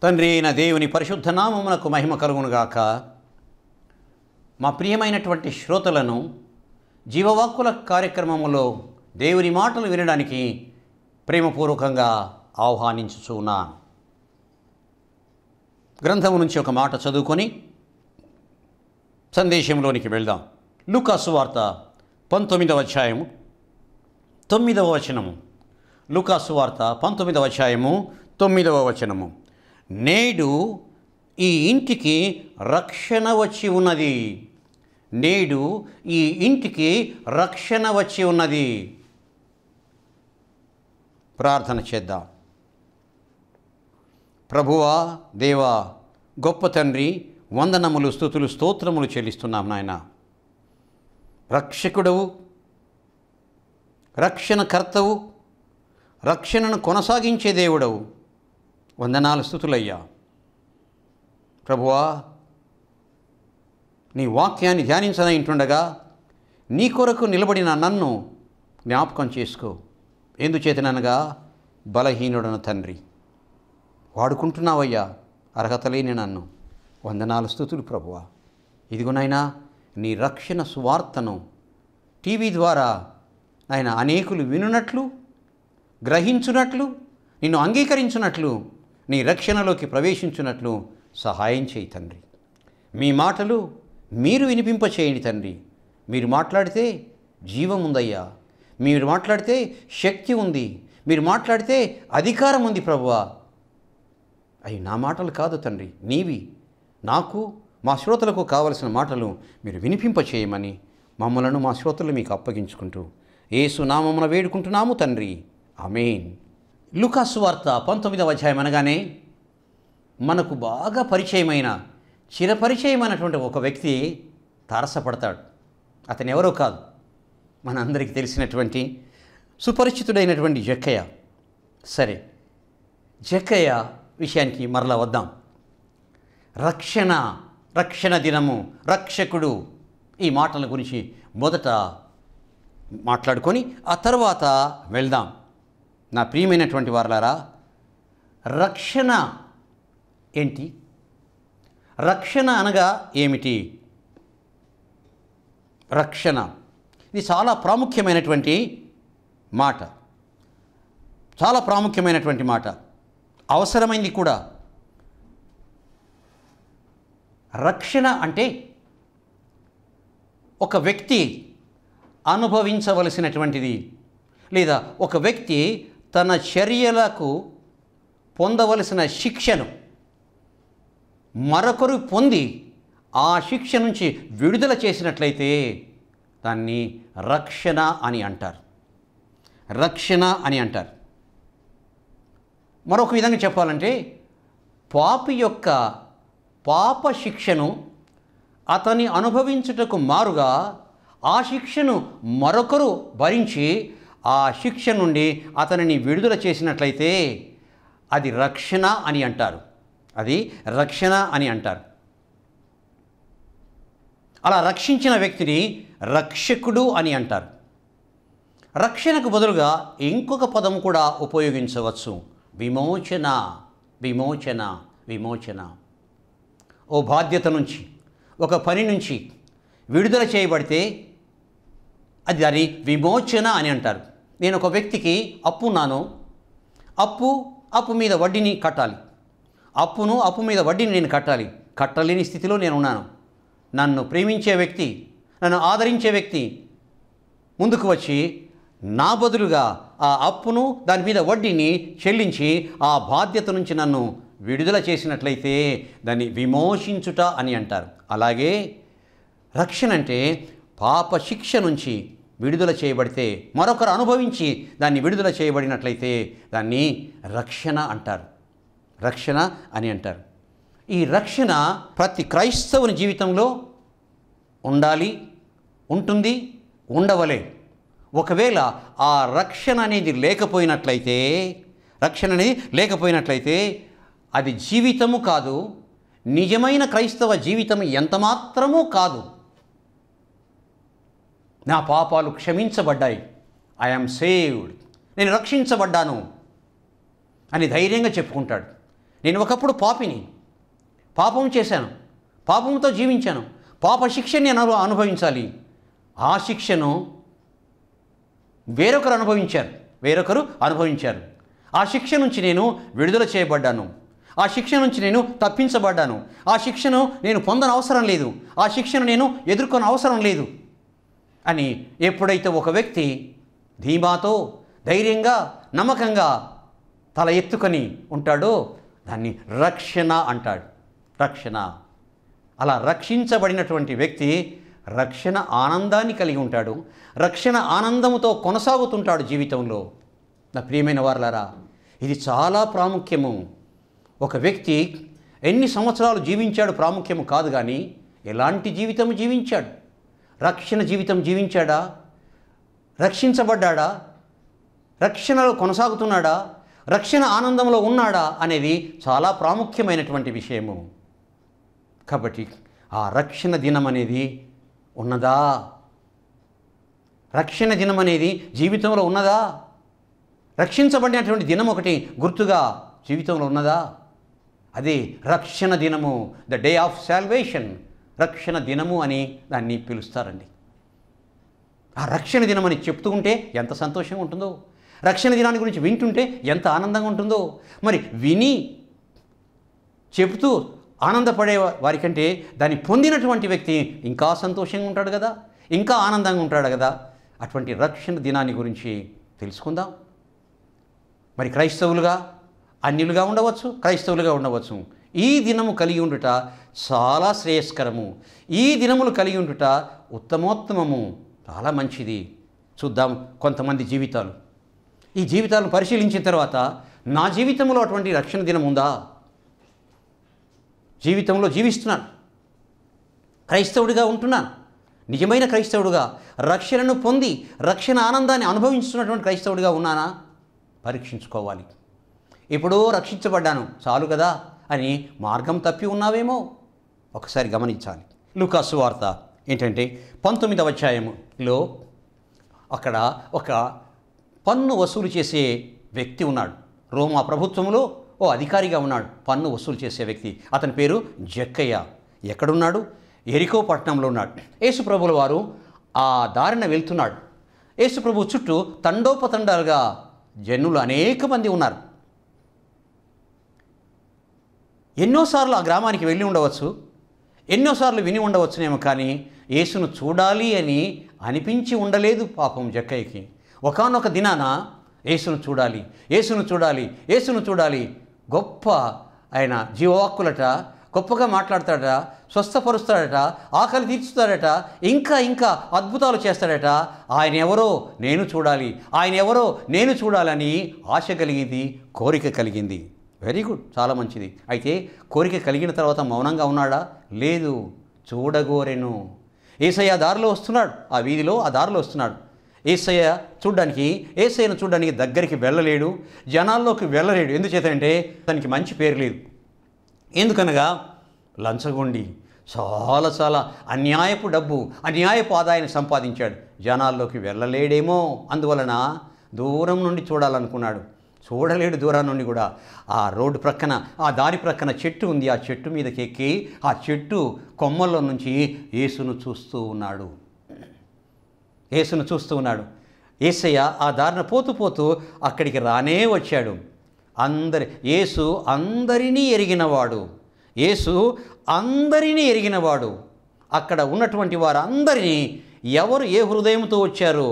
తండ్రి అయిన దేవుని పరిశుద్ధ నామమునకు మహిమ కలుగునుగాక. మా ప్రియమైనటువంటి శ్రోతలను జీవవాక్కుల కార్యక్రమములో దేవుని మాటలు వినడానికి ప్రేమపూర్వకంగా ఆహ్వానించుచున్నాను. గ్రంథము నుంచి ఒక మాట చదువుకొని సందేశంలోనికి వెళ్దాం. లూకా సువార్త 19వ అధ్యాయము 9వ వచనము. లూకా సువార్త 19వ అధ్యాయము 9వ వచనము. నేడు ఈ ఇంటికి రక్షణ వచ్చి ఉన్నది. నేడు ఈ ఇంటికి రక్షణ వచ్చి ఉన్నది. ప్రార్థన చేద్దాం. ప్రభువా, దేవా, గొప్ప తండ్రి, వందనములు, స్తుతులు, స్తోత్రములు చెల్లిస్తున్నాం నాయన. రక్షకుడవు, రక్షణకర్తవు, రక్షణను కొనసాగించే దేవుడవు, వందనాలు, స్తుతులయ్యా. ప్రభువా, నీ వాక్యాన్ని ధ్యానించనయింటుండగా నీ కొరకు నిలబడిన నన్ను జ్ఞాపకం చేసుకో. ఎందుచేతననగా బలహీనుడను తండ్రి, వాడుకుంటున్నావయ్యా అర్హత లేని నన్ను. వందనాలు, స్తుతులు ప్రభువా. ఇదిగోనైనా నీ రక్షణ సువార్తను టీవీ ద్వారా ఆయన అనేకులు వినున్నట్లు, గ్రహించున్నట్లు, నిన్ను అంగీకరించున్నట్లు, నీ రక్షణలోకి ప్రవేశించున్నట్లు సహాయం చేయి తండ్రి. మీ మాటలు మీరు వినిపింపచేయండి తండ్రి. మీరు మాట్లాడితే జీవం ఉందయ్యా. మీరు మాట్లాడితే శక్తి ఉంది. మీరు మాట్లాడితే అధికారం ఉంది ప్రభువా. అవి నా మాటలు కాదు తండ్రి, నీవి. నాకు, మా శ్రోతలకు కావలసిన మాటలు మీరు వినిపింపచేయమని మమ్మలను, మా శ్రోతలు మీకు అప్పగించుకుంటూ యేసు నామమున వేడుకుంటున్నాము తండ్రి. ఆమేన్. లూకా సువార్త 19వ అధ్యాయం అనగానే మనకు బాగా పరిచయమైన, చిరపరిచయమైనటువంటి ఒక వ్యక్తి తారసపడతాడు. అతను ఎవరో కాదు, మనందరికీ తెలిసినటువంటి సుపరిచితుడైనటువంటి జక్కయ్య. సరే, జక్కయ్య విషయానికి మరలా వద్దాం. రక్షణ దినము, రక్షకుడు, ఈ మాటల గురించి మొదట మాట్లాడుకొని ఆ తర్వాత వెళ్దాం. నా ప్రియమైనటువంటి వారలారా, రక్షణ ఏంటి? రక్షణ అనగా ఏమిటి? రక్షణ ఇది చాలా ప్రాముఖ్యమైనటువంటి మాట, చాలా ప్రాముఖ్యమైనటువంటి మాట, అవసరమైంది కూడా. రక్షణ అంటే ఒక వ్యక్తి అనుభవించవలసినటువంటిది, లేదా ఒక వ్యక్తి తన చర్యలకు పొందవలసిన శిక్షను మరొకరు పొంది ఆ శిక్ష నుంచి విడుదల చేసినట్లయితే దాన్ని రక్షణ అని అంటారు. రక్షణ అని అంటారు. మరొక విధంగా చెప్పాలంటే, పాపి యొక్క పాప శిక్షను అతని అనుభవించుటకు మారుగా ఆ శిక్షను మరొకరు భరించి ఆ శిక్ష నుండి అతనిని విడుదల చేసినట్లయితే అది రక్షణ అని అంటారు. అది రక్షణ అని అంటారు. అలా రక్షించిన వ్యక్తిని రక్షకుడు అని అంటారు. రక్షణకు బదులుగా ఇంకొక పదం కూడా ఉపయోగించవచ్చు, విమోచన. విమోచన, విమోచన. ఓ బాధ్యత నుంచి, ఒక పని నుంచి విడుదల చేయబడితే అది దాని విమోచన అని అంటారు. నేను ఒక వ్యక్తికి అప్పున్నాను, అప్పు మీద వడ్డీని కట్టాలి. అప్పు మీద వడ్డీని నేను కట్టలేని స్థితిలో నేను ఉన్నాను. నన్ను ప్రేమించే వ్యక్తి, నన్ను ఆదరించే వ్యక్తి ముందుకు వచ్చి నా బదులుగా ఆ అప్పును, దాని మీద వడ్డీని చెల్లించి ఆ బాధ్యత నుంచి నన్ను విడుదల చేసినట్లయితే దాన్ని విమోచించుట అని అంటారు. అలాగే రక్షణ అంటే పాప శిక్ష నుంచి విడుదల చేయబడితే, మరొకరు అనుభవించి దాన్ని విడుదల చేయబడినట్లయితే దాన్ని రక్షణ అంటారు. రక్షణ అని అంటారు. ఈ రక్షణ ప్రతి క్రైస్తవుని జీవితంలో ఉండాలి, ఉంటుంది, ఉండవలే. ఒకవేళ ఆ రక్షణ అనేది లేకపోయినట్లయితే అది జీవితము కాదు, నిజమైన క్రైస్తవ జీవితం ఎంతమాత్రమూ కాదు. నా పాపాలు క్షమించబడ్డాయి, ఐఎమ్ సేవ్డ్, నేను రక్షించబడ్డాను అని ధైర్యంగా చెప్పుకుంటాడు. నేను ఒకప్పుడు పాపిని, పాపం చేశాను, పాపంతో జీవించాను, పాప శిక్షని నేను అనుభవించాలి. ఆ శిక్షను వేరొకరు అనుభవించారు. ఆ శిక్ష నుంచి నేను విడుదల చేయబడ్డాను. ఆ శిక్ష నుంచి నేను తప్పించబడ్డాను. ఆ శిక్షను నేను పొందనవసరం లేదు, ఆ శిక్షను నేను ఎదుర్కొన అవసరం లేదు అని ఎప్పుడైతే ఒక వ్యక్తి ధీమాతో, ధైర్యంగా, నమ్మకంగా తల ఎత్తుకొని ఉంటాడో దాన్ని రక్షణ అంటాడు. రక్షణ. అలా రక్షించబడినటువంటి వ్యక్తి రక్షణ ఆనందాన్ని కలిగి ఉంటాడు. రక్షణ ఆనందముతో కొనసాగుతుంటాడు జీవితంలో. నా ప్రియమైన వారలారా, ఇది చాలా ప్రాముఖ్యము. ఒక వ్యక్తి ఎన్ని సంవత్సరాలు జీవించాడు ప్రాముఖ్యము కాదు, కానీ ఎలాంటి జీవితం జీవించాడు, రక్షణ జీవితం జీవించాడా, రక్షించబడ్డాడా, రక్షణలో కొనసాగుతున్నాడా, రక్షణ ఆనందంలో ఉన్నాడా అనేది చాలా ప్రాముఖ్యమైనటువంటి విషయము. కాబట్టి ఆ రక్షణ దినం అనేది ఉన్నదా? రక్షణ దినం అనేది జీవితంలో ఉన్నదా? రక్షించబడినటువంటి దినం ఒకటి గుర్తుగా జీవితంలో ఉన్నదా? అదే రక్షణ దినము, ద డే ఆఫ్ సాల్వేషన్. రక్షణ దినము అని దాన్ని పిలుస్తారండి. ఆ రక్షణ దినం అని చెప్తూ ఉంటే ఎంత సంతోషంగా ఉంటుందో, రక్షణ దినాన్ని గురించి వింటుంటే ఎంత ఆనందంగా ఉంటుందో. మరి విని చెబుతూ ఆనందపడే వారికంటే దాన్ని పొందినటువంటి వ్యక్తి ఇంకా సంతోషంగా ఉంటాడు కదా, ఇంకా ఆనందంగా ఉంటాడు కదా. అటువంటి రక్షణ దినాన్ని గురించి తెలుసుకుందాం. మరి క్రైస్తవులుగా, అన్యులుగా ఉండవచ్చు, క్రైస్తవులుగా ఉండవచ్చు. ఈ దినము కలిగి ఉండుట చాలా శ్రేయస్కరము. ఈ దినములు కలిగి ఉండుట ఉత్తమోత్తమము, చాలా మంచిది. చూద్దాం కొంతమంది జీవితాలు. ఈ జీవితాలను పరిశీలించిన తర్వాత నా జీవితంలో అటువంటి రక్షణ దినం ఉందా? జీవితంలో జీవిస్తున్నాను, క్రైస్తవుడిగా ఉంటున్నాను, నిజమైన క్రైస్తవుడిగా రక్షణను పొంది రక్షణ ఆనందాన్ని అనుభవిస్తున్నటువంటి క్రైస్తవుడిగా ఉన్నానా? పరీక్షించుకోవాలి. ఎప్పుడో రక్షించబడ్డాను చాలు కదా అని మార్గం తప్పి ఉన్నావేమో ఒకసారి గమనించాలి. లూకా సువార్త ఏంటంటే 19వ అధ్యాయంలో అక్కడ ఒక పన్ను వసూలు చేసే వ్యక్తి ఉన్నాడు. రోమా ప్రభుత్వంలో ఓ అధికారిగా ఉన్నాడు, పన్ను వసూలు చేసే వ్యక్తి. అతని పేరు జక్కయ్య. ఎక్కడున్నాడు? ఎరికో పట్టణంలో ఉన్నాడు. యేసుప్రభుల వారు ఆ దారిన వెళ్తున్నాడు. యేసుప్రభు చుట్టూ తండోపతండాలుగా జనులు అనేక మంది ఉన్నారు. ఎన్నోసార్లు ఆ గ్రామానికి వెళ్ళి ఉండవచ్చు, ఎన్నోసార్లు విని ఉండవచ్చునేమో, కానీ యేసును చూడాలి అని అనిపించి ఉండలేదు పాపం జక్కయ్యకి. ఒకానొక దినాన యేసును చూడాలి, యేసును చూడాలి, యేసును చూడాలి. గొప్ప ఆయన జీవవాక్కులట, గొప్పగా మాట్లాడతాడట, స్వస్థపరుస్తాడట, ఆకలి తీర్చుతాడట, ఇంకా ఇంకా అద్భుతాలు చేస్తాడట. ఆయన ఎవరో నేను చూడాలి, ఆయన ఎవరో నేను చూడాలని ఆశ కలిగింది, కోరిక కలిగింది. వెరీ గుడ్, చాలా మంచిది. అయితే కోరిక కలిగిన తర్వాత మౌనంగా ఉన్నాడా? లేదు, చూడగోరెను. యేసయ్య దారిలో వస్తున్నాడు, ఆ వీధిలో ఆ దారిలో వస్తున్నాడు. యేసయ్యను చూడడానికి దగ్గరికి వెళ్ళలేడు, జనాల్లోకి వెళ్ళలేడు. ఎందుచేతంటే తనకి మంచి పేరు లేదు. ఎందుకనగా లంచగొండి, చాలా అన్యాయపు డబ్బు, అన్యాయపు ఆదాయాన్ని సంపాదించాడు. జనాల్లోకి వెళ్ళలేడేమో, అందువలన దూరం నుండి చూడాలనుకున్నాడు. చూడలేడు దూరం నుండి కూడా. ఆ రోడ్డు ప్రక్కన, ఆ దారి ప్రక్కన చెట్టు ఉంది. ఆ చెట్టు మీదకి ఎక్కి ఆ చెట్టు కొమ్మల్లో నుంచి యేసును చూస్తూ ఉన్నాడు. యేసయ్య ఆ దారిన పోతూ పోతూ అక్కడికి రానే వచ్చాడు. యేసు అందరినీ ఎరిగినవాడు. అక్కడ ఉన్నటువంటి వారందరినీ, ఎవరు ఏ హృదయంతో వచ్చారో,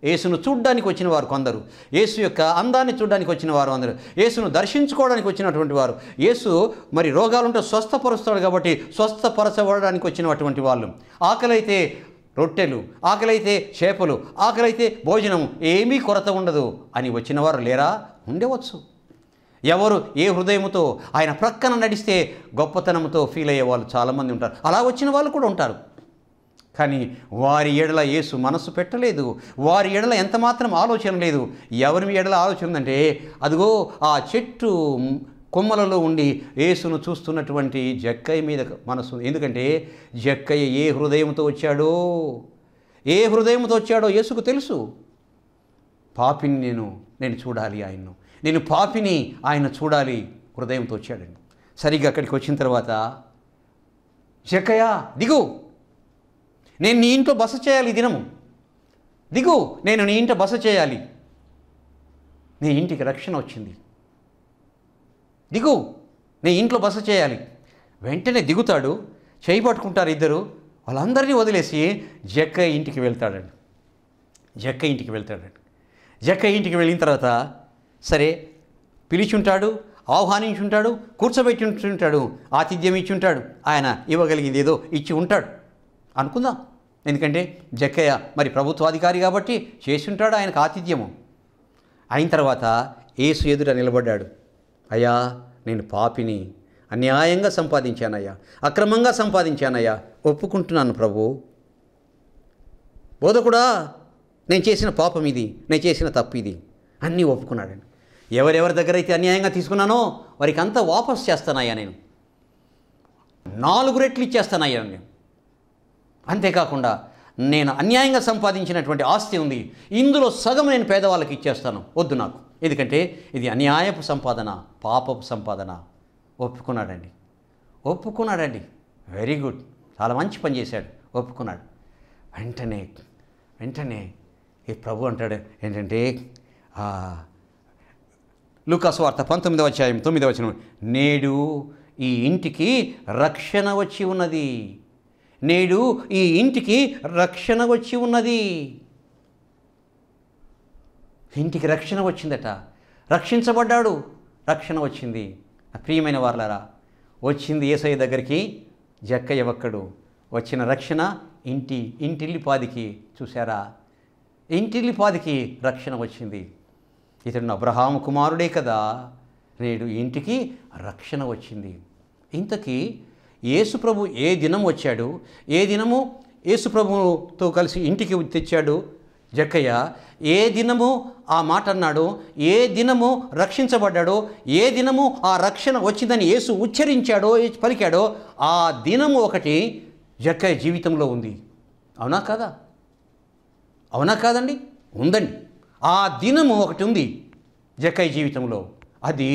యేసును చూడ్డానికి వచ్చిన వారు కొందరు, యేసు యొక్క అందాన్ని చూడడానికి వచ్చిన వారు అందరూ, యేసును దర్శించుకోవడానికి వచ్చినటువంటి వారు, యేసు మరి రోగాలుంటే స్వస్థపరుస్తాడు కాబట్టి స్వస్థపరచబడడానికి వచ్చినటువంటి వాళ్ళు, ఆకలైతే రొట్టెలు, ఆకలైతే చేపలు, ఆకలైతే భోజనం, ఏమీ కొరత ఉండదు అని వచ్చిన వారు లేరా? ఉండవచ్చు. ఎవరు ఏ హృదయముతో ఆయన ప్రక్కన నడిస్తే గొప్పతనంతో ఫీల్ అయ్యే వాళ్ళు చాలామంది ఉంటారు. అలా వచ్చిన వాళ్ళు కూడా ఉంటారు. కానీ వారి ఎడల యేసు మనసు పెట్టలేదు, వారి ఎడల ఎంత మాత్రం ఆలోచన లేదు. ఎవరి ఎడల ఆలోచన ఉందంటే, అదిగో ఆ చెట్టు కొమ్మలలో ఉండి యేసును చూస్తున్నటువంటి జక్కయ్య మీద మనసు. ఎందుకంటే జక్కయ్య ఏ హృదయంతో వచ్చాడో యేసుకు తెలుసు. పాపిని నేను చూడాలి ఆయన్ను, నేను పాపిని ఆయన చూడాలి హృదయంతో వచ్చాడండి. సరిగ్గా అక్కడికి వచ్చిన తర్వాత, జక్కయ్య దిగు, నేను నీ ఇంట్లో బస చేయాలి, ఈ దినము దిగు, నేను నీ ఇంట బస చేయాలి, నీ ఇంటికి రక్షణ వచ్చింది, దిగు, నీ ఇంట్లో బస చేయాలి. వెంటనే దిగుతాడు, చేయి పట్టుకుంటారు ఇద్దరు, వాళ్ళందరినీ వదిలేసి జక్కయ్య ఇంటికి వెళ్తాడండి. జక్కయ్య ఇంటికి వెళ్తాడండి. జక్కయ్య ఇంటికి వెళ్ళిన తర్వాత సరే పిలిచుంటాడు, ఆహ్వానించుంటాడు, కూర్చోబెట్టి ఉంటుంటాడు, ఆతిథ్యం ఇచ్చి ఉంటాడు, ఆయన ఇవ్వగలిగింది ఏదో ఇచ్చి ఉంటాడు అనుకుందాం. ఎందుకంటే జక్కయ్య మరి ప్రభుత్వాధికారి కాబట్టి చేసి ఉంటాడు ఆయనకు ఆతిథ్యము. అయిన తర్వాత యేసు ఎదుట నిలబడ్డాడు. అయ్యా, నేను పాపిని, అన్యాయంగా సంపాదించానయ్యా, అక్రమంగా సంపాదించానయ్యా, ఒప్పుకుంటున్నాను ప్రభు. బోధకుడా, నేను చేసిన పాపం ఇది, నేను చేసిన తప్పు ఇది, అన్నీ ఒప్పుకున్నాడండి. ఎవరెవరి దగ్గర అయితే అన్యాయంగా తీసుకున్నానో వారికి అంతా వాపస్ చేస్తానయ్యా, నేను 4 రెట్లు ఇచ్చేస్తానయ్యా నేను. అంతేకాకుండా నేను అన్యాయంగా సంపాదించినటువంటి ఆస్తి ఉంది, ఇందులో సగం నేను పేదవాళ్ళకి ఇచ్చేస్తాను, వద్దు నాకు, ఎందుకంటే ఇది అన్యాయపు సంపాదన, పాపపు సంపాదన. ఒప్పుకున్నాడండి. వెరీ గుడ్, చాలా మంచి పని చేశాడు, ఒప్పుకున్నాడు. వెంటనే ఈ ప్రభు అంటాడు ఏంటంటే, లూకాసు వార్త 19వ అధ్యాయం 9వ వచనం, నేడు ఈ ఇంటికి రక్షణ వచ్చి ఉన్నది, నేడు ఈ ఇంటికి రక్షణ వచ్చి ఉన్నది. ఇంటికి రక్షణ వచ్చిందట, రక్షించబడ్డాడు, రక్షణ వచ్చింది. ప్రియమైన వారలారా, వచ్చింది యేసయ్య దగ్గరికి జక్కయ్య ఒక్కడు, వచ్చిన రక్షణ ఇంటిల్లిపాదికి. చూసారా, ఇంటిల్లిపాదికి రక్షణ వచ్చింది. ఇతడు అబ్రహాము కుమారుడే కదా, నేడు ఇంటికి రక్షణ వచ్చింది. ఇంతకీ యేసుప్రభు ఏ దినం వచ్చాడు, ఏ దినము యేసుప్రభుతో కలిసి ఇంటికి తెచ్చాడు జక్కయ్య, ఏ దినము ఆ మాట అన్నాడు, ఏ దినము రక్షించబడ్డాడో, ఏ దినము ఆ రక్షణ వచ్చిందని యేసు ఉచ్చరించాడో, పలికాడో, ఆ దినము ఒకటి జక్కయ్య జీవితంలో ఉంది. అవునా కాదా? అవునా కాదండి? ఉందండి. ఆ దినము ఒకటి ఉంది జక్కయ్య జీవితంలో. అది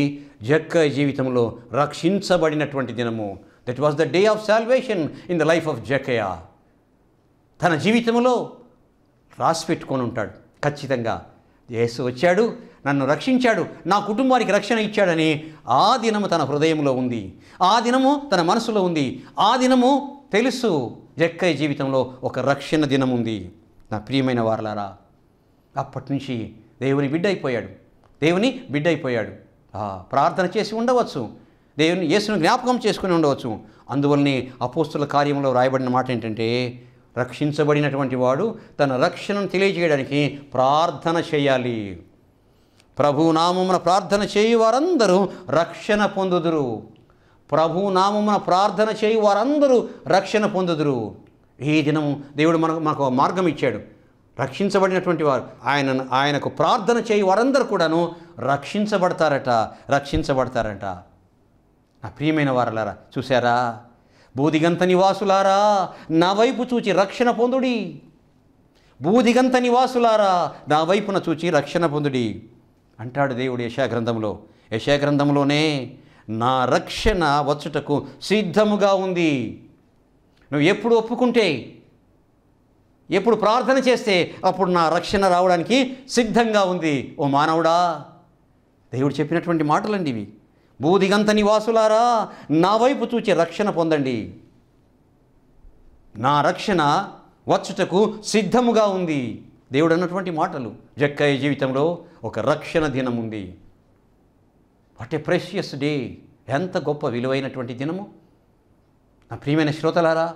జక్కయ్య జీవితంలో రక్షించబడినటువంటి దినము. That was the day of salvation in the life of Jakkayya. తన జీవితంలో రాసి పెట్టుకొని ఉంటాడు ఖచ్చితంగా, యేసు వచ్చాడు, నన్ను రక్షించాడు, నా కుటుంబానికి రక్షణ ఇచ్చాడని ఆ దినము తన హృదయంలో ఉంది, ఆ దినము తన మనసులో ఉంది, ఆ దినము తెలుసు జక్కయ్య జీవితంలో ఒక రక్షణ దినం ఉంది. నా ప్రియమైన వారలారా, అప్పటి నుంచి దేవుని బిడ్డ అయిపోయాడు. ప్రార్థన చేసి ఉండవచ్చు, దేవుని యేసును జ్ఞాపకం చేసుకుని ఉండవచ్చు. అందువల్లనే అపోస్తుల కార్యంలో రాయబడిన మాట ఏంటంటే, రక్షించబడినటువంటి వాడు తన రక్షణను తెలియజేయడానికి ప్రార్థన చేయాలి. ప్రభునామమున ప్రార్థన చేయు వారందరూ రక్షణ పొందుదురు. ప్రభునామమున ప్రార్థన చేయు వారందరూ రక్షణ పొందుదురు. ఈ దినం దేవుడు మనకు మార్గం ఇచ్చాడు. రక్షించబడినటువంటి వారు ఆయనకు ప్రార్థన చేయు వారందరూ కూడాను రక్షించబడతారట. నా ప్రియమైన వారలారా, చూసారా, బూదిగంత నివాసులారా నా వైపు చూచి రక్షణ పొందుడి, బూదిగంత నివాసులారా నా వైపున చూచి రక్షణ పొందుడి అంటాడు దేవుడు యెషయా గ్రంథంలోనే నా రక్షణ వచ్చుటకు సిద్ధముగా ఉంది. నువ్వు ఎప్పుడు ఒప్పుకుంటే, ఎప్పుడు ప్రార్థన చేస్తే అప్పుడు నా రక్షణ రావడానికి సిద్ధంగా ఉంది. ఓ మానవుడా, దేవుడు చెప్పినటువంటి మాటలండి ఇవి. బూదిగంత నివాసులారా నా వైపు చూచి రక్షణ పొందండి, నా రక్షణ వచ్చుటకు సిద్ధముగా ఉంది. దేవుడు అన్నటువంటి మాటలు. జక్కయ్య జీవితంలో ఒక రక్షణ దినం ఉంది. వాట్ ఏ ప్రెషియస్ డే, ఎంత గొప్ప విలువైనటువంటి దినము. నా ప్రియమైన శ్రోతలారా,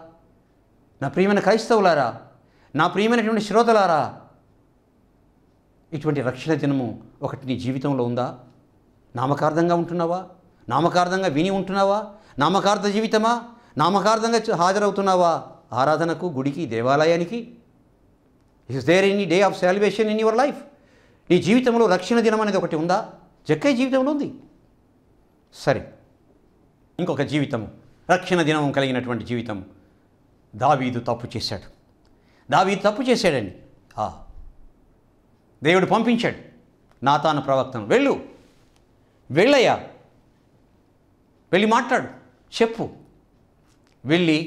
నా ప్రియమైన క్రైస్తవులారా, నా ప్రియమైనటువంటి శ్రోతలారా, ఇటువంటి రక్షణ దినము ఒకటి నీ జీవితంలో ఉందా? నామకార్థంగా ఉంటున్నావా? నామకార్థంగా విని ఉంటున్నావా? నామకార్థ జీవితమా? నామకార్థంగా హాజరవుతున్నావా ఆరాధనకు, గుడికి, దేవాలయానికి? Is there any day of salvation in your life? నీ జీవితంలో రక్షణ దినం అనేది ఒకటి ఉందా? జక్కయ్య జీవితంలో ఉంది. సరే, ఇంకొక జీవితము, రక్షణ దినం కలిగినటువంటి జీవితం. దావీదు తప్పు చేశాడండి. దేవుడు పంపించాడు నాతాను ప్రవక్తను, వెళ్ళయ్యా, వెళ్ళి మాట్లాడు, చెప్పు. వెళ్ళి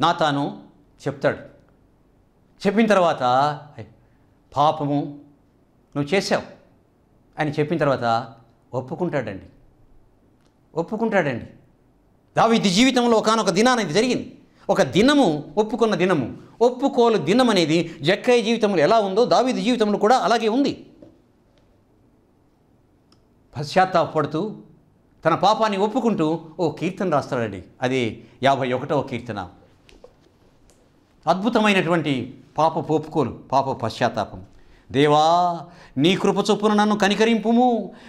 నాతాను చెప్తాడు. చెప్పిన తర్వాత పాపము నువ్వు చేసావు అని చెప్పిన తర్వాత ఒప్పుకుంటాడండి. దావీదు జీవితంలో ఒకానొక దినాన ఇది జరిగింది. ఒక దినము, ఒప్పుకున్న దినము. ఒప్పుకోలు దినం అనేది జక్కయ్య జీవితంలో ఎలా ఉందో దావీదు జీవితంలో కూడా అలాగే ఉంది. పశ్చాత్తాపడుతూ తన పాపాన్ని ఒప్పుకుంటూ ఓ కీర్తన రాస్తాడండి. అది 51వ కీర్తన. అద్భుతమైనటువంటి పాపపు ఒప్పుకోలు, పాప పశ్చాత్తాపం. దేవా, నీ కృప చొప్పున నన్ను కనికరింపుము,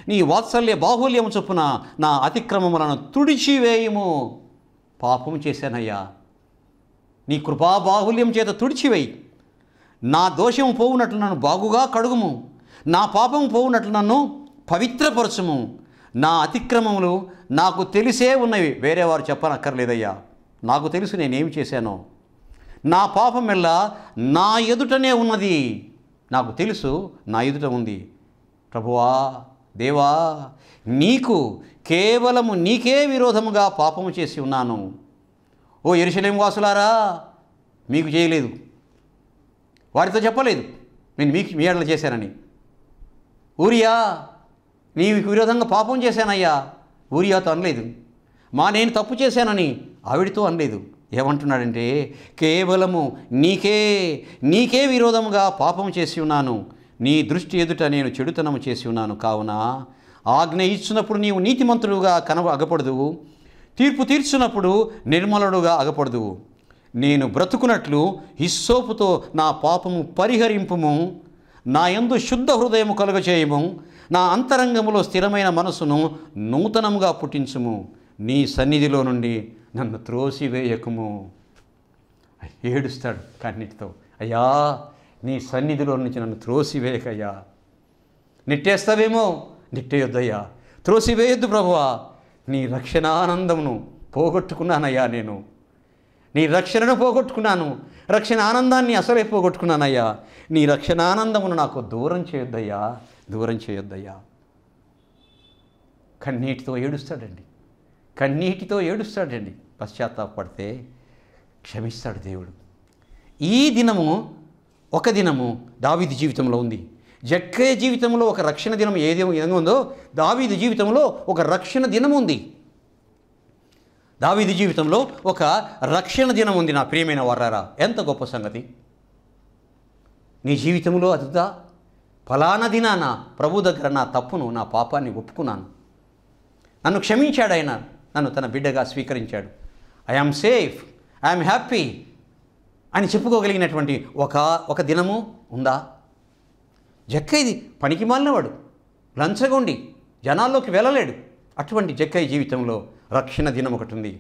నీ వాత్సల్య బాహుల్యము చొప్పున నా అతిక్రమములను తుడిచివేయుము. పాపము చేశానయ్యా, నీ కృపా బాహుల్యం చేత తుడిచివేయి. నా దోషము పోవునట్లు నన్ను బాగుగా కడుగుము, నా పాపము పోవునట్లు నన్ను పవిత్రపరచుము. నా అతిక్రమములు నాకు తెలిసే ఉన్నవి, వేరేవారు చెప్పనక్కర్లేదయ్యా. నాకు తెలుసు నేనేమి చేశానో. నా పాపమెల్లా నా ఎదుటనే ఉన్నది, నాకు తెలుసు, నా ఎదుట ఉంది. ప్రభువా, దేవా, కేవలము నీకే విరోధముగా పాపము చేసి ఉన్నాను. ఓ యెరూషలేము వాసులారా, మీకు చేయలేదు, వారితో చెప్పలేదు నేను మీ ఎడల చేశానని. ఊరియా, నీకు విరోధంగా పాపం చేశానయ్యా, ఊరియాతో అనలేదు. నేను తప్పు చేశానని ఆవిడితో అనలేదు. ఏమంటున్నాడంటే, కేవలము నీకే విరోధముగా పాపం చేసి ఉన్నాను, నీ దృష్టి ఎదుట నేను చెడుతనము చేసి ఉన్నాను. కావున ఆజ్ఞ ఇచ్చినప్పుడు నీవు నీతిమంతుడుగా అగపడదువు, తీర్పు తీర్చున్నప్పుడు నిర్మలుడుగా అగపడదువు. నేను బ్రతుకున్నట్లు హిస్సోపుతో నా పాపము పరిహరింపుము, నా యందు శుద్ధ హృదయము కలుగచేయము, నా అంతరంగములో స్థిరమైన మనసును నూతనముగా పుట్టించుము. నీ సన్నిధిలో నుండి నన్ను త్రోసివేయకుము. ఏడుస్తాడు కన్నీటితో, అయ్యా, నీ సన్నిధిలో నుంచి నన్ను త్రోసివేయకయ్యా. నెట్టేస్తావేమో, నెట్టేయొద్దయ్యా, త్రోసివేయొద్దు ప్రభువా. నీ రక్షణానందమును పోగొట్టుకున్నానయ్యా, నేను నీ రక్షణను పోగొట్టుకున్నాను, రక్షణ ఆనందాన్ని అసలే పోగొట్టుకున్నానయ్యా. నీ రక్షణానందమును నాకు దూరం చేయొద్దయ్యా. కన్నీటితో ఏడుస్తాడండి. పశ్చాత్తాపడితే క్షమిస్తాడు దేవుడు. ఈ దినము ఒక దినము దావీదు జీవితంలో ఉంది. జక్కయ్య జీవితంలో ఒక రక్షణ దినం ఏది విధంగా ఉందో దావీదు జీవితంలో ఒక రక్షణ దినం ఉంది. దావీదు జీవితంలో ఒక రక్షణ దినం ఉంది. నా ప్రియమైన వారారా, ఎంత గొప్ప సంగతి! నీ జీవితంలో అదుదా, ఫలానా దినాన ప్రభు దగ్గర నా తప్పును, నా పాపాన్ని ఒప్పుకున్నాను, నన్ను క్షమించాడు ఆయన, నన్ను తన బిడ్డగా స్వీకరించాడు, ఐఆమ్ సేఫ్, ఐఆమ్ హ్యాపీ అని చెప్పుకోగలిగినటువంటి ఒక దినము ఉందా? జక్కయ్యది పనికి మాలినవాడు, లంచగొండి, జనాల్లోకి వెళ్ళలేడు. అటువంటి జక్కయ్య జీవితంలో రక్షణ దినం ఒకటి ఉంది.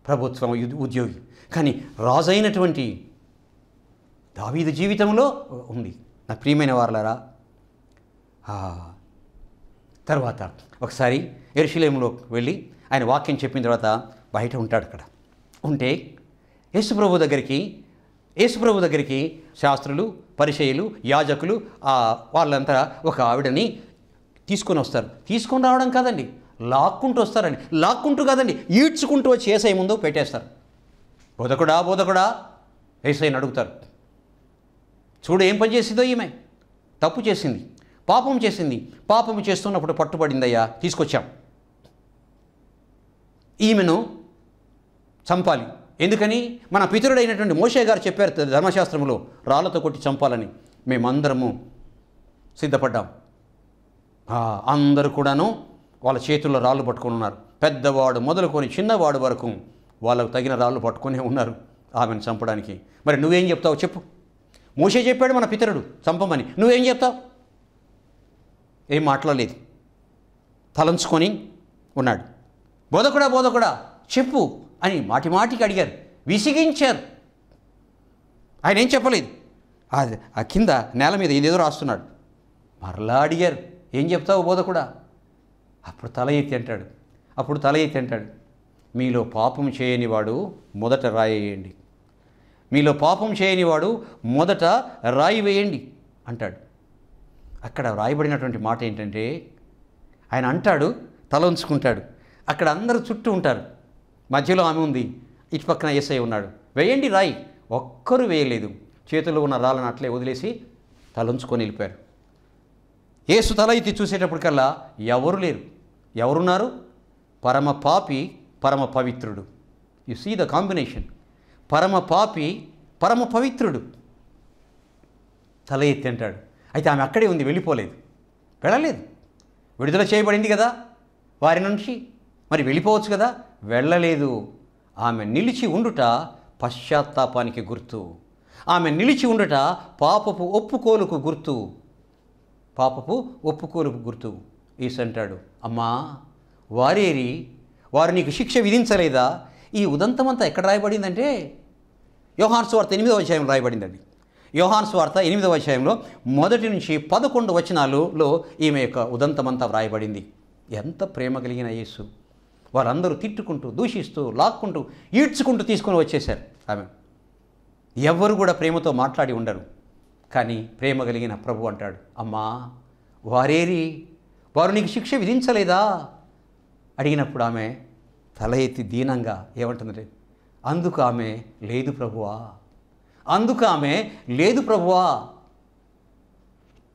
ప్రభుత్వం ఉద్యోగి కానీ రాజైనటువంటి దావీదు జీవితంలో ఉంది. నా ప్రియమైన వారలారా, తర్వాత ఒకసారి యెరూషలేములో వెళ్ళి ఆయన వాక్యం చెప్పిన తర్వాత బయట ఉంటాడు. అక్కడ ఉంటే యేసుప్రభు దగ్గరికి శాస్త్రులు, పరిసయ్యులు, యాజకులు వాళ్ళంతా ఒక ఆవిడని తీసుకొని వస్తారు. తీసుకొని రావడం కాదండి, లాక్కుంటూ వస్తారండి. లాక్కుంటూ కాదండి, ఈడ్చుకుంటూ వచ్చి యేసయ్య ముందు పెట్టేస్తారు. బోధకుడా యేసయ్యని అడుగుతారు, చూడు ఏం పని చేసిందో ఈమె, తప్పు చేసింది, పాపం చేసింది, పాపం చేస్తున్నప్పుడు పట్టుబడిందయ్యా, తీసుకొచ్చాం, ఈమెను చంపాలి. ఎందుకని? మన పితరుడైనటువంటి మోషే గారు చెప్పారు ధర్మశాస్త్రంలో, రాళ్లతో కొట్టి చంపాలని. మేమందరము సిద్ధపడ్డాం. అందరూ కూడాను వాళ్ళ చేతుల్లో రాళ్ళు పట్టుకొని ఉన్నారు. పెద్దవాడు మొదలుకొని చిన్నవాడు వరకు వాళ్ళకు తగిన రాళ్ళు పట్టుకునే ఉన్నారు ఆమెను చంపడానికి. మరి నువ్వేం చెప్తావు చెప్పు? మోషే చెప్పాడు మన పితరుడు చంపమని, నువ్వేం చెప్తావు? ఏం మాట్లాడలేదు, తలంచుకొని ఉన్నాడు. బోధకుడా చెప్పు అని మాటికి అడిగారు, విసిగించారు. ఆయన ఏం చెప్పలేదు. ఆ కింద నేల మీద ఏదేదో రాస్తున్నాడు. మరలా అడిగారు, ఏం చెప్తావు బోధకుడా? అప్పుడు తల ఎత్తి అంటాడు, మీలో పాపం చేయనివాడు మొదట రాయి వేయండి, మీలో పాపం చేయనివాడు మొదట రాయి వేయండి అంటాడు. అక్కడ రాయబడినటువంటి మాట ఏంటంటే, ఆయన అంటాడు, తల ఉంచుకుంటాడు, అక్కడ అందరూ చుట్టూ ఉంటారు, మధ్యలో ఆమె ఉంది, ఇటు పక్కన యేసయ్య ఉన్నాడు. వేయండి రాయి. ఒక్కరూ వేయలేదు. చేతిలో ఉన్న రాళ్ళను అట్లే వదిలేసి తలంచుకొని వెళ్ళిపోయారు. యేసు తల ఎత్తి చూసేటప్పటికల్లా ఎవరు లేరు. ఎవరున్నారు? పరమ పాపి, పరమ పవిత్రుడు. You see the combination. పరమ పాపి, పరమ పవిత్రుడు. తల ఎత్తి అంటాడు. అయితే ఆమె అక్కడే ఉంది, వెళ్ళిపోలేదు, వెళ్ళలేదు. విడుదల చేయబడింది కదా వారి నుంచి, మరి వెళ్ళిపోవచ్చు కదా, వెళ్ళలేదు. ఆమె నిలిచి ఉండుట పశ్చాత్తాపానికి గుర్తు. ఆమె నిలిచి ఉండుట పాపపు ఒప్పుకోలుకు గుర్తు. పాపపు ఒప్పుకోలుకు గుర్తు. యేసు అంటాడు, అమ్మా వారేరి, వారు నీకు శిక్ష విధించలేదా? ఈ ఉదంతమంతా ఎక్కడ రాయబడిందంటే యోహాను సువార్త 8వ అధ్యాయం రాయబడిందండి. యోహాను సువార్త 8వ అధ్యాయంలో 1 నుంచి 11 వచనాలలో ఈమె యొక్క ఉదంతమంతా వ్రాయబడింది. ఎంత ప్రేమ కలిగిన యేసు! వారందరూ తిట్టుకుంటూ, దూషిస్తూ, లాక్కుంటూ, ఈడ్చుకుంటూ తీసుకొని వచ్చేశారు ఆమె. ఎవ్వరు కూడా ప్రేమతో మాట్లాడి ఉండరు. కానీ ప్రేమ కలిగిన ప్రభు అంటాడు, అమ్మా వారేరి, వారు నీకు శిక్ష విధించలేదా? అడిగినప్పుడు ఆమె తల ఎత్తి దీనంగా ఏమంటుందంటే, అందుకు ఆమె లేదు ప్రభువా, అందుకు ఆమె లేదు ప్రభువా.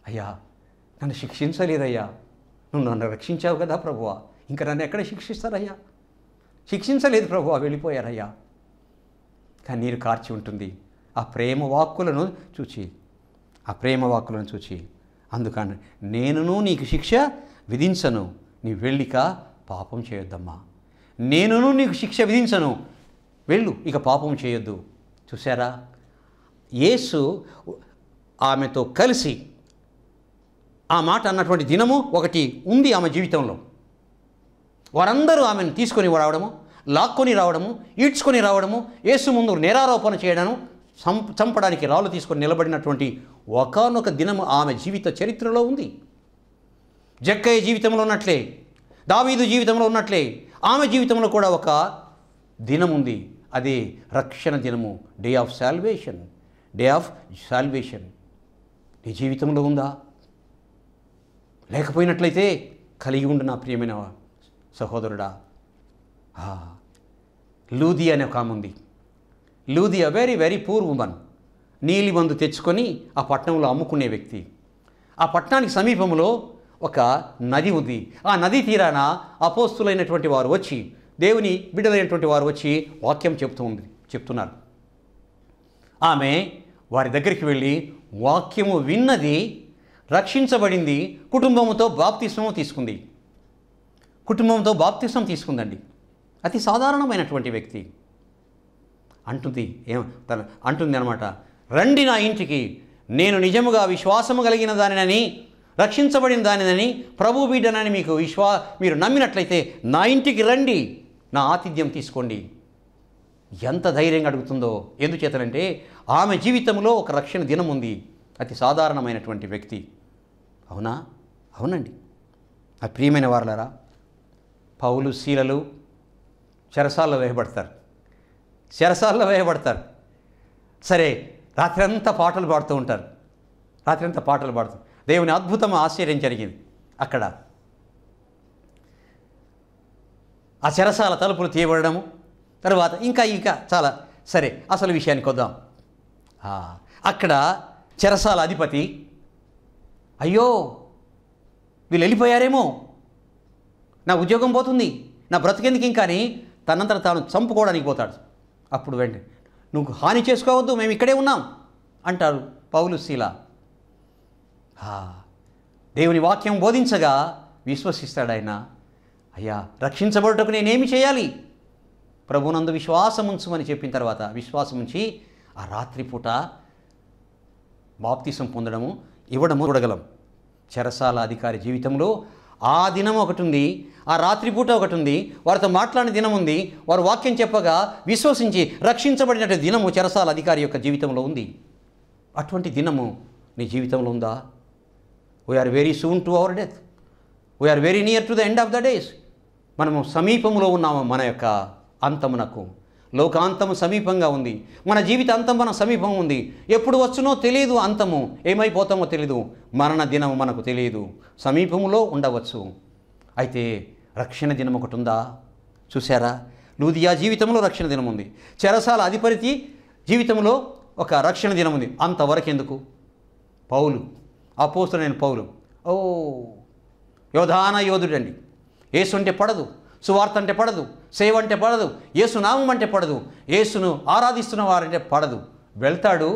అయ్యా నన్ను శిక్షించలేదయ్యా, నువ్వు నన్ను రక్షించావు కదా ప్రభువా, ఇంకా నన్ను ఎక్కడ శిక్షిస్తారయ్యా? శిక్షించలేదు ప్రభువా, వెళ్ళిపోయారయ్యా. కన్నీరు కార్చి ఉంటుంది ఆ ప్రేమ వాక్కులను చూచి, ఆ ప్రేమ వాక్కులను చూచి. అందుకని నేనును నీకు శిక్ష విధించను, నీ వెళ్ళిక పాపం చేయొద్దమ్మా. నేనును నీకు శిక్ష విధించను, వెళ్ళు, ఇక పాపం చేయొద్దు. చూసారా, యేసు ఆమెతో కలిసి ఆ మాట అన్నటువంటి దినము ఒకటి ఉంది ఆమె జీవితంలో. వారందరూ ఆమెను తీసుకొని రావడము, లాక్కొని రావడము, ఈడ్చుకొని రావడము, యేసు ముందు నేరారోపణ చేయడము, చంపడానికి రాళ్ళు తీసుకొని నిలబడినటువంటి ఒకానొక దినము ఆమె జీవిత చరిత్రలో ఉంది. జక్కయ్య జీవితంలో ఉన్నట్లే, దావీదు జీవితంలో ఉన్నట్లే ఆమె జీవితంలో కూడా ఒక దినం ఉంది. అదే రక్షణ దినము, day of salvation. Day of salvation నీ జీవితంలో ఉందా? లేకపోయినట్లయితే కలిగి ఉండు నా ప్రియమైన సహోదరుడా. లూది అనే ఒక ఆమె ఉంది. లూది a very very poor woman. నీలి మందు తెచ్చుకొని ఆ పట్టణంలో అమ్ముకునే వ్యక్తి. ఆ పట్టణానికి సమీపంలో ఒక నది ఉంది. ఆ నదీ తీరాన అపోస్తులైనటువంటి వారు వచ్చి, దేవుని బిడ్డలైనటువంటి వారు వచ్చి వాక్యం చెప్తున్నారు. ఆమె వారి దగ్గరికి వెళ్ళి వాక్యము విన్నది, రక్షించబడింది, కుటుంబంతో బాప్తిస్మం తీసుకుంది. కుటుంబంతో బాప్తిస్మం తీసుకుందండి. అతి సాధారణమైనటువంటి వ్యక్తి. అంటుంది అనమాట, రండి నా ఇంటికి, నేను నిజముగా విశ్వాసము కలిగిన దానినని, రక్షించబడిన దానినని, ప్రభు బిడ్డనని మీరు నమ్మినట్లయితే నా ఇంటికి రండి, నా ఆతిథ్యం తీసుకోండి. ఎంత ధైర్యంగా అడుగుతుందో! ఎందుచేతనంటే ఆమె జీవితంలో ఒక రక్షణ దినం ఉంది. అతి సాధారణమైనటువంటి వ్యక్తి. అవునా? అవునండి. ఆ ప్రియమైన వారలారా, పౌలు శీలలు చెరసాల్లో వేయబడతారు. సరే, రాత్రంతా పాటలు పాడుతూ ఉంటారు. దేవుని అద్భుతం, ఆశ్చర్యం జరిగింది అక్కడ. ఆ చెరసాల తలుపులు తీయబడము, తర్వాత ఇంకా చాలా. సరే, అసలు విషయానికి వద్దాం. అక్కడ చెరసాల అధిపతి, అయ్యో వీళ్ళు వెళ్ళిపోయారేమో, నా ఉద్యోగం పోతుంది, నా బ్రతికెందుకు ఇంకా అని తనంతట తాను చంపుకోవడానికి పోతాడు. అప్పుడు వెంటనే, నువ్వు హాని చేసుకోవద్దు, మేము ఇక్కడే ఉన్నాం అంటారు పౌలు శీల. దేవుని వాక్యం బోధించగా విశ్వసిస్తాడు ఆయన. అయ్యా రక్షించబడుటకు నేనేమి చేయాలి? ప్రభునందు విశ్వాసం ఉంచుమని చెప్పిన తర్వాత విశ్వాసం ఉంచి ఆ రాత్రిపూట బాప్తిసం పొందడము, ఇవ్వడము చూడగలం. చెరసాల అధికారి జీవితంలో ఆ దినం ఒకటి ఉంది, ఆ రాత్రిపూట ఒకటి ఉంది, వారితో మాట్లాడిన దినం ఉంది, వారు వాక్యం చెప్పగా విశ్వసించి రక్షించబడినటువంటి దినము చెరసాల అధికారి యొక్క జీవితంలో ఉంది. అటువంటి దినము నీ జీవితంలో ఉందా? We are very soon to our death, we are very near to the end of the days. మనము సమీపంలో ఉన్నాము. మన యొక్క అంతమునకు, లోకాంతము సమీపంగా ఉంది. మన జీవిత అంతం మన సమీపం ఉంది. ఎప్పుడు వచ్చునో తెలియదు, అంతము ఏమైపోతామో తెలియదు, మరణ దినము మనకు తెలియదు, సమీపంలో ఉండవచ్చు. అయితే రక్షణ దినం ఒకటి ఉందా? చూసారా, లూదియా జీవితంలో రక్షణ దినం ఉంది, చెరసాల అధిపతి జీవితంలో ఒక రక్షణ దినం ఉంది. అంతవరకు ఎందుకు? పౌలు, అపోస్తలుడైన పౌలు యోధాన యోధుడండి. యేసు అంటే పడదు, సువార్త అంటే పడదు, సేవ అంటే పడదు, యేసు నామం అంటే పడదు, యేసును ఆరాధిస్తున్న వారంటే పడదు. వెళ్తాడు,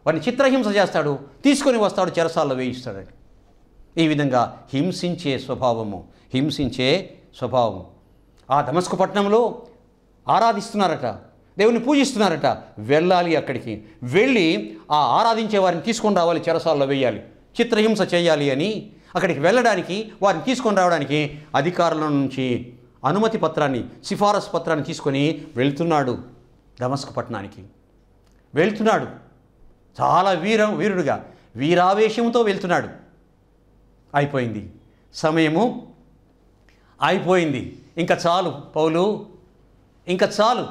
వారిని చిత్రహింస చేస్తాడు, తీసుకొని వస్తాడు, చెరసాల్లో వేయిస్తాడండి. ఈ విధంగా హింసించే స్వభావం. ఆ దమస్కు పట్టణంలో ఆరాధిస్తున్నారట, దేవుని పూజిస్తున్నారట. వెళ్ళాలి, అక్కడికి వెళ్ళి ఆ ఆరాధించే వారిని తీసుకొని రావాలి, చెరసాల్లో వేయాలి, చిత్రహింస చేయాలి అని అక్కడికి వెళ్ళడానికి, వారిని తీసుకొని రావడానికి అధికారుల నుంచి అనుమతి పత్రాన్ని, సిఫారసు పత్రాన్ని తీసుకొని వెళ్తున్నాడు. దమస్కు పట్టణానికి వెళ్తున్నాడు. చాలా వీరుడుగా వీరావేశంతో వెళ్తున్నాడు. అయిపోయింది, సమయము అయిపోయింది. ఇంకా చాలు పౌలు, ఇంకా చాలు.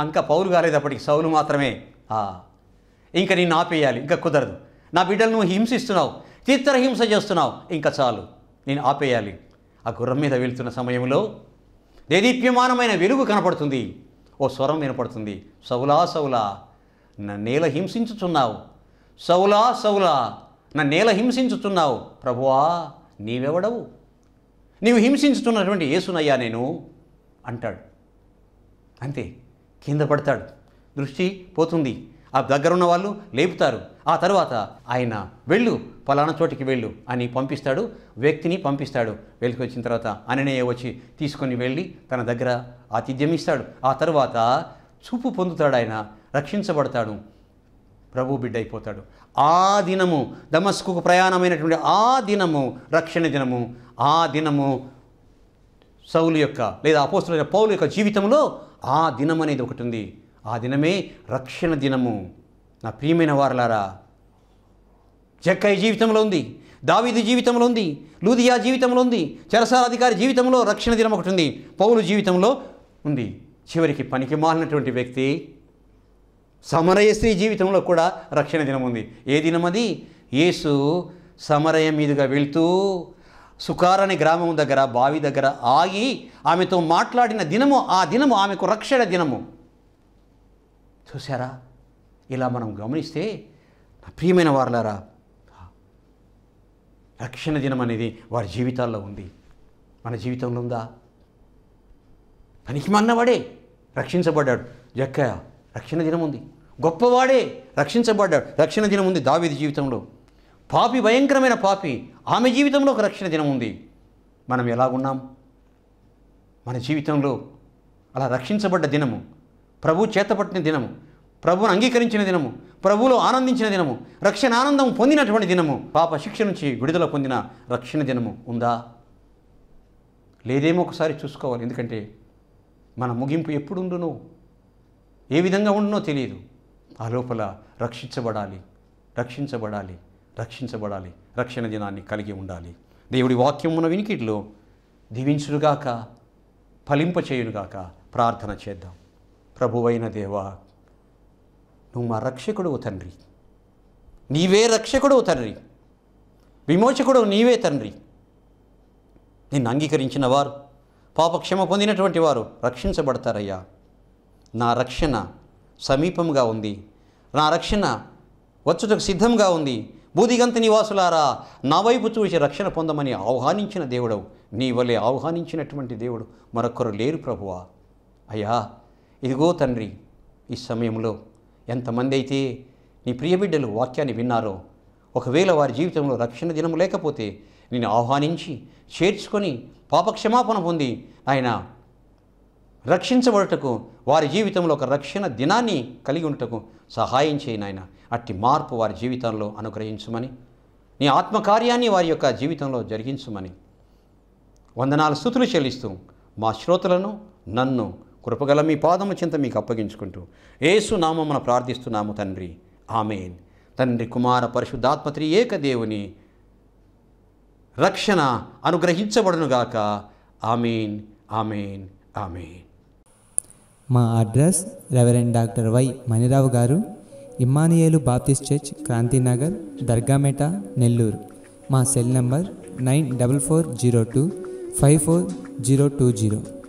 ఇంకా పౌలు కాలేదు అప్పటికి, సౌలు మాత్రమే. ఇంకా నిన్ను ఆపేయాలి, ఇంకా కుదరదు. నా బిడ్డలు నువ్వు హింసిస్తున్నావు, చిత్రహింస చేస్తున్నావు, ఇంకా చాలు, నేను ఆపేయాలి. ఆ గుర్రం మీద వెళ్తున్న సమయంలో దేదీప్యమానమైన వెలుగు కనపడుతుంది. ఓ స్వరం వినపడుతుంది, సౌలా సౌలా నన్నేల హింసించుచున్నావు, సౌలా సౌలా నన్నేల హింసించుచున్నావు, ప్రభువా నీవెవడవు, నీవు హింసించుతున్నటువంటి యేసునయ్యా నేను అంటాడు. అంతే, కింద పడతాడు, దృష్టి పోతుంది. ఆ దగ్గరున్న వాళ్ళు లేపుతారు. ఆ తర్వాత ఆయన వెళ్ళు, పలానా చోటికి వెళ్ళు అని పంపిస్తాడు, వ్యక్తిని పంపిస్తాడు. వెళ్ళి వచ్చిన తర్వాత అననీయ వచ్చి తీసుకొని వెళ్ళి తన దగ్గర ఆతిథ్యం ఇస్తాడు. ఆ తర్వాత చూపు పొందుతాడు, ఆయన రక్షించబడతాడు, ప్రభు బిడ్డ అయిపోతాడు. ఆ దినము, దమస్కుకు ప్రయాణమైనటువంటి ఆ దినము రక్షణ దినము. ఆ దినము సౌలు యొక్క లేదా అపోస్తలుడైన పౌలు యొక్క జీవితంలో ఆ దినం అనేది ఒకటి ఉంది. ఆ దినమే రక్షణ దినము. నా ప్రియమైన వారలారా, జక్కయ్య జీవితంలో ఉంది, దావీదు జీవితంలో ఉంది, లూదియా జీవితంలో ఉంది, చెరసాల అధికారి జీవితంలో రక్షణ దినం ఒకటి ఉంది, పౌలు జీవితంలో ఉంది. చివరికి పనికి మాలినటువంటి వ్యక్తి సమరయ స్త్రీ జీవితంలో కూడా రక్షణ దినం ఉంది. ఏ దినం అది? యేసు సమరయ మీదుగా వెళ్తూ సుకార్ అనే గ్రామం దగ్గర, బావి దగ్గర ఆగి ఆమెతో మాట్లాడిన దినము. ఆ దినము ఆమెకు రక్షణ దినము. చూసారా? ఇలా మనం గమనిస్తే ప్రియమైన వారలారా, రక్షణ దినం అనేది వారి జీవితాల్లో ఉంది. మన జీవితంలో ఉందా? పనికి మన్నవాడే రక్షించబడ్డాడు, జక్కయ్య రక్షణ దినం ఉంది. గొప్పవాడే రక్షించబడ్డాడు, రక్షణ దినం ఉంది. దావీదు జీవితంలో పాపి, భయంకరమైన పాపి, ఆమె జీవితంలో ఒక రక్షణ దినం ఉంది. మనం ఎలాగున్నాం? మన జీవితంలో అలా రక్షించబడ్డ దినము, ప్రభు చేతపట్టిన దినము, ప్రభువును అంగీకరించిన దినము, ప్రభువులో ఆనందించిన దినము, రక్షణ ఆనందం పొందినటువంటి దినము, పాప శిక్ష నుంచి విడుదల పొందిన రక్షణ దినము ఉందా? లేదేమో ఒకసారి చూసుకోవాలి. ఎందుకంటే మన ముగింపు ఎప్పుడు ఉండునో, ఏ విధంగా ఉండునో తెలియదు. ఆ లోపల రక్షించబడాలి, రక్షించబడాలి, రక్షించబడాలి, రక్షణ దినాన్ని కలిగి ఉండాలి. దేవుడి వాక్యం మన వినికిడిలో దీవించునుగాక, ఫలింపచేయునుగాక. ప్రార్థన చేద్దాం. ప్రభువైన దేవా, నువ్వు మా రక్షకుడువు తండ్రి, నీవే రక్షకుడువు తండ్రి, విమోచకుడు నీవే తండ్రి. నిన్ను అంగీకరించిన వారు, పాపక్షమ పొందినటువంటి వారు రక్షించబడతారయ్యా. నా రక్షణ సమీపంగా ఉంది, నా రక్షణ వచ్చుటకు సిద్ధంగా ఉంది. బూదిగంత నివాసులారా, నా వైపు చూసి రక్షణ పొందమని ఆహ్వానించిన దేవుడవు. నీ వలె ఆహ్వానించినటువంటి దేవుడు మరొకరు లేరు ప్రభువా. అయ్యా, ఇదిగో తండ్రి, ఈ సమయంలో ఎంతమంది అయితే నీ ప్రియబిడ్డలు వాక్యాన్ని విన్నారో, ఒకవేళ వారి జీవితంలో రక్షణ దినము లేకపోతే నేను ఆహ్వానించి చేర్చుకొని పాపక్షమాపణ పొంది ఆయన రక్షించబడుటకు, వారి జీవితంలో ఒక రక్షణ దినాన్ని కలిగి ఉండటకు సహాయం చేయి నాయన. అట్టి మార్పు వారి జీవితంలో అనుగ్రహించుమని, నీ ఆత్మకార్యాన్ని వారి యొక్క జీవితంలో జరిగించుమని వందనాలు స్తుతులు చెల్లిస్తూ మా శ్రోతలను, నన్ను కృపగల మీ పాదము చింత మీకు అప్పగించుకుంటూ యేసు నామమున ప్రార్థిస్తున్నాము తండ్రి. ఆమేన్. తండ్రి, కుమార, పరిశుద్ధాత్మ త్రియేక దేవుని రక్షణ అనుగ్రహించబడునుగాక. ఆమేన్, ఆమేన్, ఆమేన్. మా address reverend doctor Y Manirao గారు, Emmanuel Baptist Church, Kranthinagar, Dargamitta, Nellore. మా సెల్ నంబర్ 94402543 020.